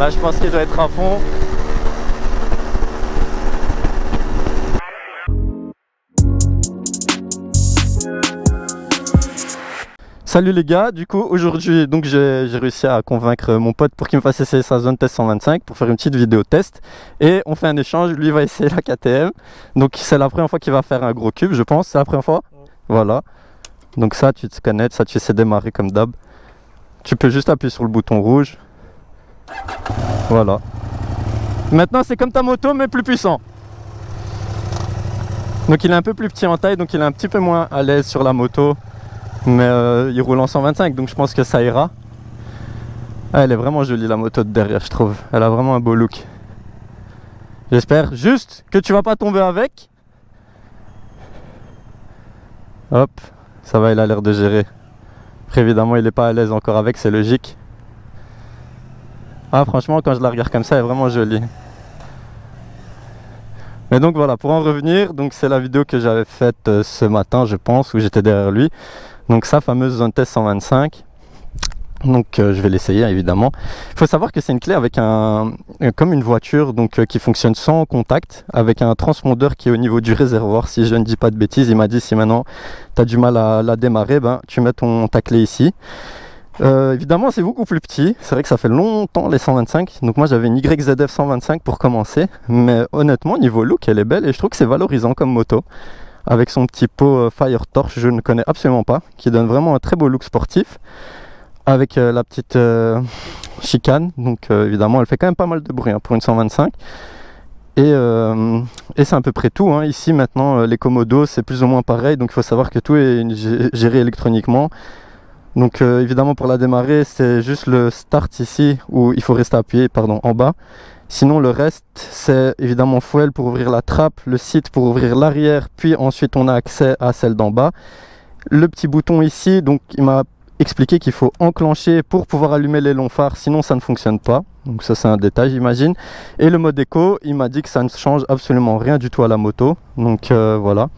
Là je pense qu'il doit être à fond. Salut les gars, du coup aujourd'hui donc j'ai réussi à convaincre mon pote pour qu'il me fasse essayer sa zone test 125 pour faire une petite vidéo test et on fait un échange, lui va essayer la KTM, donc c'est la première fois qu'il va faire un gros cube je pense, c'est la première fois, ouais. Voilà, donc ça tu te connectes, ça tu sais démarrer comme d'hab, tu peux juste appuyer sur le bouton rouge, voilà, maintenant c'est comme ta moto mais plus puissant. Donc il est un peu plus petit en taille, donc il est un petit peu moins à l'aise sur la moto. Mais il roule en 125 donc je pense que ça ira. Ah, elle est vraiment jolie la moto de derrière je trouve. Elle a vraiment un beau look. J'espère juste que tu vas pas tomber avec. Hop, ça va, il a l'air de gérer. Après évidemment il est pas à l'aise encore avec, c'est logique. Ah franchement quand je la regarde comme ça elle est vraiment jolie. Mais donc voilà, pour en revenir, donc c'est la vidéo que j'avais faite ce matin je pense, où j'étais derrière lui. Donc sa fameuse zone test 125, donc je vais l'essayer évidemment. Il faut savoir que c'est une clé avec comme une voiture donc qui fonctionne sans contact, avec un transpondeur qui est au niveau du réservoir. Si je ne dis pas de bêtises, il m'a dit si maintenant tu as du mal à la démarrer, ben, tu mets ta clé ici. Évidemment c'est beaucoup plus petit, c'est vrai que ça fait longtemps les 125, donc moi j'avais une YZF 125 pour commencer, mais honnêtement niveau look elle est belle et je trouve que c'est valorisant comme moto. Avec son petit pot Fire Torch, je ne connais absolument pas, qui donne vraiment un très beau look sportif, avec la petite chicane, donc évidemment elle fait quand même pas mal de bruit hein, pour une 125, et c'est à peu près tout, hein. Ici maintenant les commodos c'est plus ou moins pareil, donc il faut savoir que tout est géré électroniquement, donc évidemment pour la démarrer c'est juste le start ici, où il faut rester appuyé en bas. Sinon le reste c'est évidemment fuel pour ouvrir la trappe, le seat pour ouvrir l'arrière, puis ensuite on a accès à celle d'en bas. Le petit bouton ici, donc il m'a expliqué qu'il faut enclencher pour pouvoir allumer les longs phares, sinon ça ne fonctionne pas. Donc ça c'est un détail j'imagine. Et le mode éco, il m'a dit que ça ne change absolument rien du tout à la moto. Donc voilà.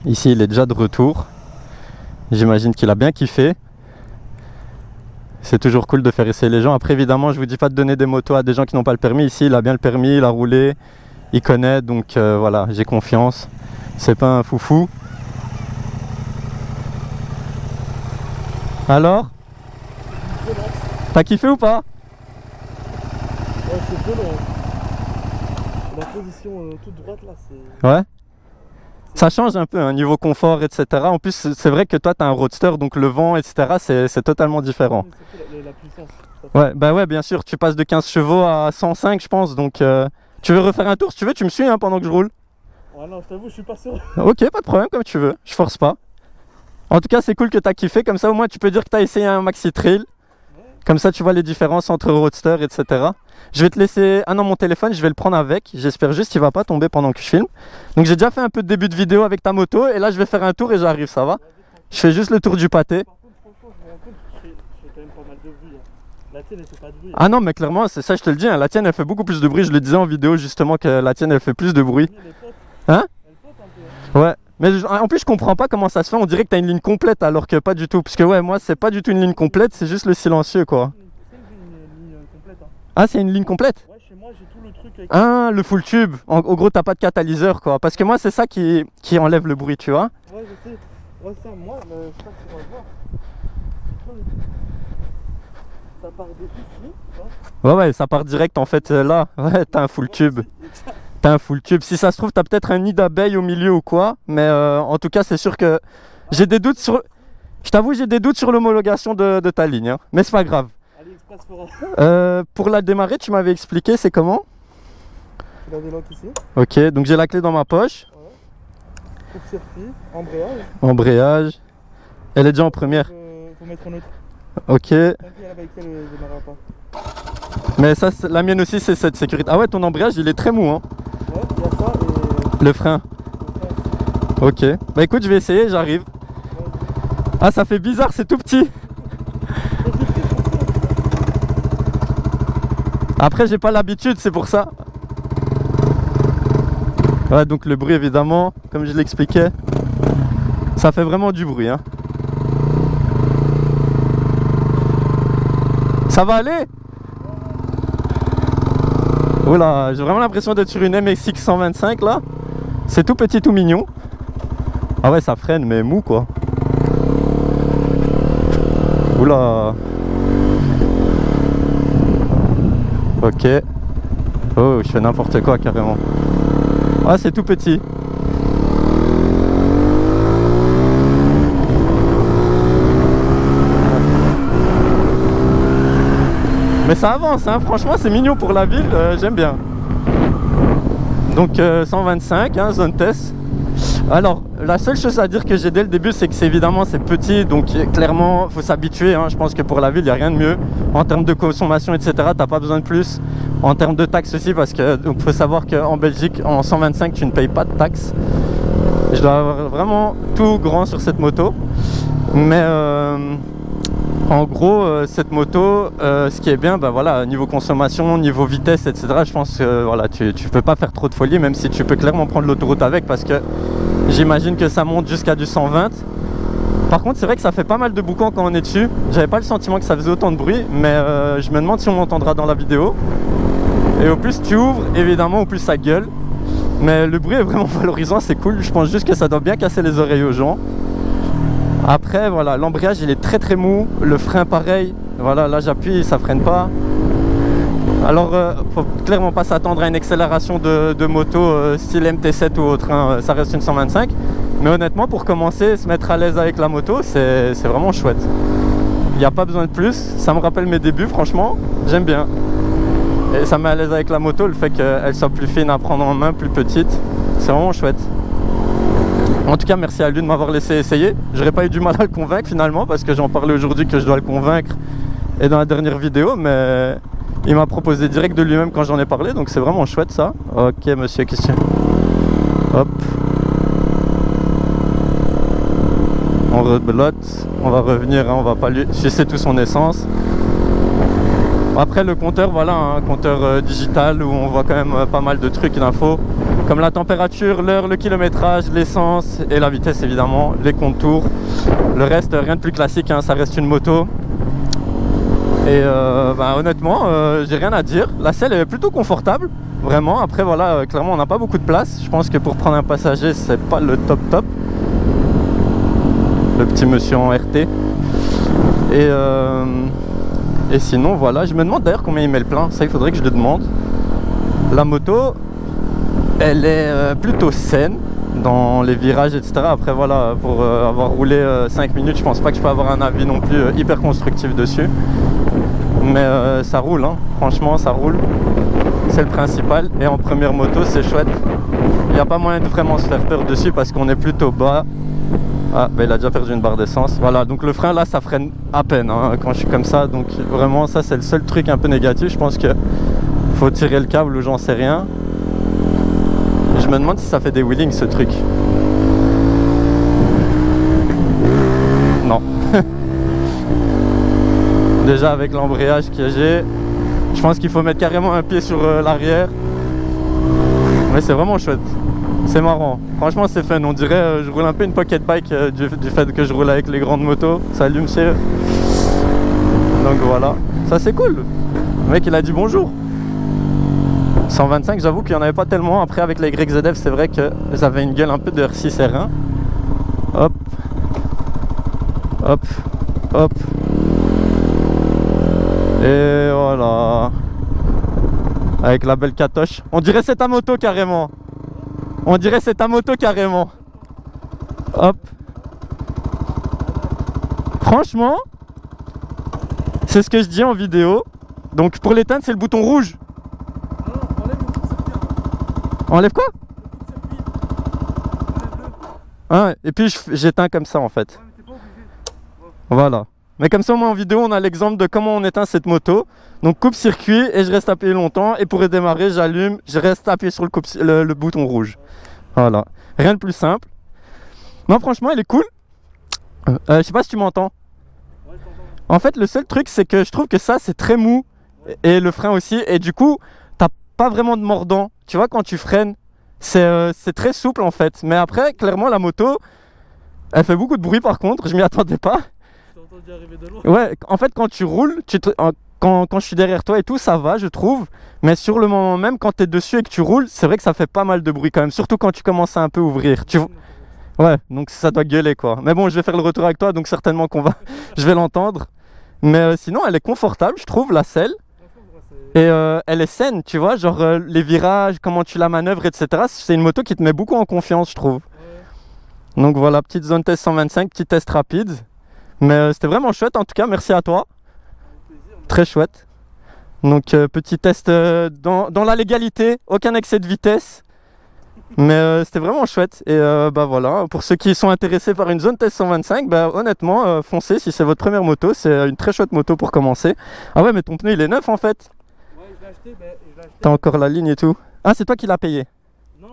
Ici il est déjà de retour. J'imagine qu'il a bien kiffé. C'est toujours cool de faire essayer les gens. Après évidemment je vous dis pas de donner des motos à des gens qui n'ont pas le permis. Ici il a bien le permis, il a roulé, il connaît, donc voilà, j'ai confiance. C'est pas un foufou. Alors, t'as kiffé ou pas? Ouais, c'est peu long. La position toute droite là c'est... Ouais. Ça change un peu, hein, niveau confort, etc. En plus, c'est vrai que toi, tu as un roadster, donc le vent, etc., c'est totalement différent. La puissance. Ouais, bah ouais, bien sûr. Tu passes de 15 chevaux à 105, je pense. Donc, tu veux refaire un tour? Si tu veux, tu me suis hein, pendant que je roule. Ah non, je t'avoue, je suis pas sûr. Ok, pas de problème, comme tu veux. Je force pas. En tout cas, c'est cool que tu as kiffé. Comme ça, au moins, tu peux dire que tu as essayé un maxi trail. Ouais. Comme ça, tu vois les différences entre roadster, etc. Je vais te laisser... Ah non, mon téléphone, je vais le prendre avec. J'espère juste qu'il va pas tomber pendant que je filme. Donc j'ai déjà fait un peu de début de vidéo avec ta moto. Et là, je vais faire un tour et j'arrive, ça va? Je fais juste le tour du pâté. Par contre, franchement, je me rends compte que je fais quand même pas mal de bruit. Hein. La tienne, elle fait pas de bruit. Ah non, mais clairement, c'est ça, je te le dis. Hein, la tienne, elle fait beaucoup plus de bruit. Je le disais en vidéo, justement, que la tienne, elle fait plus de bruit. Hein? Elle pote un peu. Ouais. Mais en plus, je comprends pas comment ça se fait. On dirait que tu as une ligne complète alors que pas du tout. Parce que ouais, moi, c'est pas du tout une ligne complète. C'est juste le silencieux, quoi. Ah, c'est une ligne complète? Ouais, chez moi j'ai tout le truc avec... Ah, le full tube. Au gros, t'as pas de catalyseur quoi. Parce que moi, c'est ça qui enlève le bruit, tu vois. Ouais, je sais. Ouais, ça, moi, je pense qu'on va voir. Ça part depuis ici, tu vois. Ouais, ça part direct en fait là. Ouais, t'as un full tube. T'as un full tube. Si ça se trouve, t'as peut-être un nid d'abeilles au milieu ou quoi. Mais en tout cas, c'est sûr que j'ai des doutes sur... Je t'avoue, j'ai des doutes sur l'homologation de ta ligne. Hein. Mais c'est pas grave. Pour la démarrer, tu m'avais expliqué, c'est comment? Tu la déloques ici. Ok, donc j'ai la clé dans ma poche. Ouais. Coupe-circuit, embrayage. Embrayage. Elle est déjà en première. Faut mettre un autre. Ok. Tant qu'il y a avec elle, elle démarrera pas. Mais ça, la mienne aussi, c'est cette sécurité. Ah ouais, ton embrayage, il est très mou, hein. Ouais, il y a ça et... Le frein. Ok. Bah écoute, je vais essayer, j'arrive. Ouais. Ah, ça fait bizarre, c'est tout petit. Après j'ai pas l'habitude, c'est pour ça. Ouais, donc le bruit évidemment, comme je l'expliquais, ça fait vraiment du bruit hein. Ça va aller? Oula, j'ai vraiment l'impression d'être sur une MSX 125 là. C'est tout petit, tout mignon. Ah ouais, ça freine, mais mou quoi. Oula. Ok. Oh, je fais n'importe quoi carrément. Ah, c'est tout petit. Mais ça avance, hein. Franchement c'est mignon pour la ville, j'aime bien. Donc 125, hein, zone test. Alors la seule chose à dire que j'ai dès le début, c'est que évidemment c'est petit, donc clairement faut s'habituer, hein. Je pense que pour la ville il n'y a rien de mieux. En termes de consommation etc, t'as pas besoin de plus. En termes de taxes aussi, parce que donc faut savoir qu'en Belgique en 125 tu ne payes pas de taxes. Je dois avoir vraiment tout grand sur cette moto. Mais en gros, cette moto, ce qui est bien, ben voilà, niveau consommation, niveau vitesse, etc. Je pense que voilà, tu peux pas faire trop de folie, même si tu peux clairement prendre l'autoroute avec, parce que j'imagine que ça monte jusqu'à du 120. Par contre, c'est vrai que ça fait pas mal de boucans quand on est dessus. J'avais pas le sentiment que ça faisait autant de bruit, mais je me demande si on m'entendra dans la vidéo. Et au plus tu ouvres, évidemment, au plus ça gueule. Mais le bruit est vraiment valorisant, c'est cool. Je pense juste que ça doit bien casser les oreilles aux gens. Après voilà, l'embrayage il est très très mou, le frein pareil, voilà, là j'appuie, ça freine pas. Alors faut clairement pas s'attendre à une accélération de moto style MT7 ou autre, hein. Ça reste une 125. Mais honnêtement pour commencer, se mettre à l'aise avec la moto, c'est vraiment chouette. Il n'y a pas besoin de plus, ça me rappelle mes débuts franchement, j'aime bien. Et ça met à l'aise avec la moto, le fait qu'elle soit plus fine à prendre en main, plus petite, c'est vraiment chouette. En tout cas, merci à lui de m'avoir laissé essayer. J'aurais pas eu du mal à le convaincre finalement, parce que j'en parlais aujourd'hui que je dois le convaincre et dans la dernière vidéo, mais il m'a proposé direct de lui-même quand j'en ai parlé, donc c'est vraiment chouette ça. Ok monsieur, question. Hop. On rebelote, on va revenir, hein, on va pas lui sucer tout son essence. Après le compteur, voilà, un compteur digital où on voit quand même pas mal de trucs d'infos, comme la température, l'heure, le kilométrage, l'essence et la vitesse évidemment, les contours. Le reste, rien de plus classique, hein, ça reste une moto. Et honnêtement, j'ai rien à dire. La selle est plutôt confortable, vraiment. Après voilà, clairement on n'a pas beaucoup de place. Je pense que pour prendre un passager, c'est pas le top. Le petit monsieur en RT. Et sinon voilà, je me demande d'ailleurs combien il met le plein, ça il faudrait que je le demande. La moto, elle est plutôt saine dans les virages etc. Après voilà, pour avoir roulé 5 minutes, je pense pas que je peux avoir un avis non plus hyper constructif dessus. Mais ça roule, hein. Franchement ça roule, c'est le principal. Et en première moto c'est chouette, il n'y a pas moyen de vraiment se faire peur dessus parce qu'on est plutôt bas. Ah, bah il a déjà perdu une barre d'essence. Voilà, donc le frein là, ça freine à peine hein, quand je suis comme ça. Donc vraiment, ça c'est le seul truc un peu négatif. Je pense que faut tirer le câble ou j'en sais rien. Je me demande si ça fait des wheelings ce truc. Non. Déjà avec l'embrayage que j'ai, je pense qu'il faut mettre carrément un pied sur l'arrière. Mais c'est vraiment chouette. C'est marrant, franchement c'est fun, on dirait je roule un peu une pocket bike du fait que je roule avec les grandes motos. Salut monsieur. Donc voilà, ça c'est cool. Le mec il a dit bonjour. 125, j'avoue qu'il n'y en avait pas tellement. Après avec les YZF c'est vrai que j'avais une gueule un peu de R6 R1. Hop. Hop. Hop. Et voilà. Avec la belle catoche. On dirait c'est ta moto carrément. On dirait c'est ta moto carrément. Hop. Franchement, c'est ce que je dis en vidéo. Donc pour l'éteindre c'est le bouton rouge. Non, enlève le coup de circuit. Enlève quoi? Le coup de circuit. Enlève-le. Ah, et puis j'éteins comme ça en fait. Ouais, mais t'es pas obligé. Voilà. Mais comme ça au moins en vidéo on a l'exemple de comment on éteint cette moto. Donc coupe circuit et je reste appuyé longtemps. Et pour redémarrer j'allume, je reste appuyé sur le bouton rouge. Voilà, rien de plus simple. Non franchement elle est cool. Je sais pas si tu m'entends. Ouais, je t'entends. En fait le seul truc c'est que je trouve que ça c'est très mou. Et le frein aussi. Et du coup t'as pas vraiment de mordant. Tu vois quand tu freines c'est très souple en fait. Mais après clairement la moto elle fait beaucoup de bruit par contre. Je m'y attendais pas. Je t'ai entendu arriver de loin. Ouais, en fait quand tu roules, quand je suis derrière toi et tout, ça va, je trouve. Mais sur le moment même, quand tu es dessus et que tu roules, c'est vrai que ça fait pas mal de bruit quand même. Surtout quand tu commences à un peu ouvrir. Ouais, donc ça doit gueuler quoi. Mais bon, je vais faire le retour avec toi, donc certainement je vais l'entendre. Mais sinon, elle est confortable, je trouve, la selle. Et elle est saine, tu vois, genre les virages, comment tu la manœuvres, etc. C'est une moto qui te met beaucoup en confiance, je trouve. Donc voilà, petite zone test 125, petit test rapide. Mais c'était vraiment chouette en tout cas, merci à toi. Très chouette. Donc petit test dans la légalité, aucun excès de vitesse. Mais c'était vraiment chouette. Et bah voilà, pour ceux qui sont intéressés par une zone test 125, bah honnêtement, foncez si c'est votre première moto, c'est une très chouette moto pour commencer. Ah ouais, mais ton pneu il est neuf en fait. Ouais, je l'ai acheté, T'as encore la ligne et tout. Ah, c'est toi qui l'as payé? Non,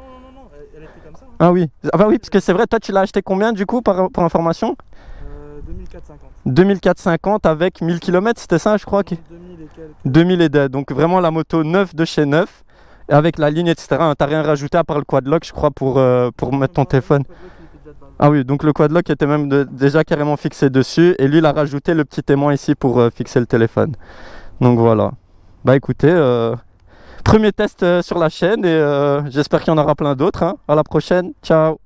elle était comme ça. Hein. Ah oui. Ah bah oui, parce que c'est vrai, toi tu l'as acheté combien du coup pour information? 2450. 2450 avec 1000 km, c'était ça je crois 2000 et quelques. 2000 et des. Donc vraiment la moto neuve de chez neuf. Avec la ligne, etc. T'as rien rajouté à part le quadlock, je crois, pour mettre ton téléphone. Ah oui, donc le quadlock était même déjà carrément fixé dessus. Et lui, il a rajouté le petit aimant ici pour fixer le téléphone. Donc voilà. Bah écoutez, premier test sur la chaîne et j'espère qu'il y en aura plein d'autres. Hein. À la prochaine. Ciao.